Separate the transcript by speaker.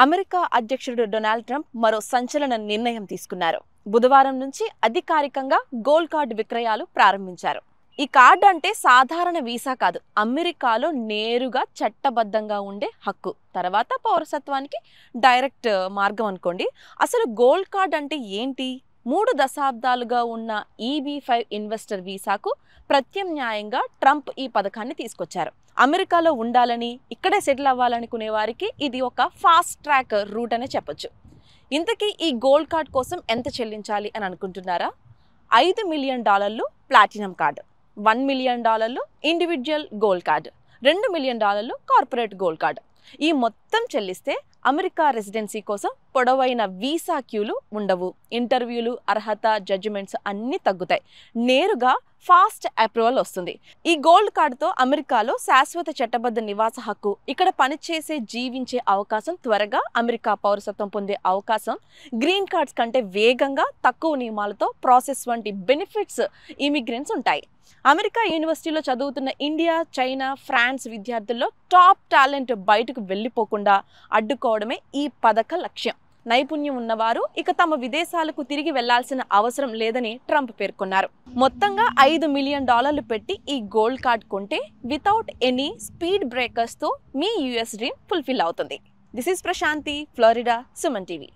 Speaker 1: America అధ్యక్షుడు Donald Trump మరో సంచలన నిర్ణయం తీసుకున్నారు. బుధవారం నుంచి అధికారికంగా గోల్డ్ కార్డు విక్రయాలు ప్రారంభించారు. ఈ కార్డు అంటే సాధారణ వీసా కాదు, అమెరికాలో నేరుగా చట్టబద్ధంగా ఉండే హక్కు, తర్వాత పౌరసత్వానికి డైరెక్ట్ మార్గం అనుకోండి. అసలు గోల్డ్ కార్డ్ అంటే ఏంటి? 3 దశాబ్దాలుగా ఉన్న EB-5 ఇన్వెస్టర్ వీసాకు ప్రత్యామ్నాయంగా ట్రంప్ ఈ పథకాన్ని తీసుకొచ్చారు. అమెరికాలో ఉండాలని, ఇక్కడే సెటిల్ అవ్వాలనుకునే వారికి ఇది ఒక ఫాస్ట్ ట్రాక్ రూట్ అనే చెప్పొచ్చు. ఇంతకీ ఈ గోల్డ్ కార్డ్ కోసం ఎంత చెల్లించాలి అని అనుకుంటున్నారా? $5 million platinum card, $1 million individual gold card, $2 million corporate gold card. ఈ మొత్తం చెల్లిస్తే అమెరికా రెసిడెన్సీ కోసం పొడవైన వీసా క్యూలు ఉండవు, ఇంటర్వ్యూలు, అర్హత, జడ్జిమెంట్స్ అన్నీ తగ్గుతాయి, నేరుగా ఫాస్ట్ అప్రూవల్ వస్తుంది. ఈ గోల్డ్ కార్డుతో అమెరికాలో శాశ్వత చట్టబద్ధ నివాస హక్కు, ఇక్కడ పనిచేసే జీవించే అవకాశం, త్వరగా అమెరికా పౌరసత్వం పొందే అవకాశం, గ్రీన్ కార్డ్స్ కంటే వేగంగా తక్కువ నియమాలతో ప్రాసెస్ వంటి బెనిఫిట్స్ ఇమిగ్రెంట్స్ ఉంటాయి. అమెరికా యూనివర్సిటీలో చదువుతున్న ఇండియా, చైనా, ఫ్రాన్స్ విద్యార్థుల్లో టాప్ టాలెంట్ బయటకు వెళ్ళిపోకుండా అడ్డుకోవడమే ఈ పథక లక్ష్యం. నైపుణ్యం ఉన్నవారు ఇక తమ విదేశాలకు తిరిగి వెళ్లాల్సిన అవసరం లేదని ట్రంప్ పేర్కొన్నారు. మొత్తంగా $5 మిలియన్ పెట్టి ఈ గోల్డ్ కార్డ్ కొంటే వితౌట్ ఎనీ స్పీడ్ బ్రేకర్స్ తో మీ US డ్రీమ్ ఫుల్ఫిల్ అవుతుంది. This is Prashanti, Florida, Suman TV.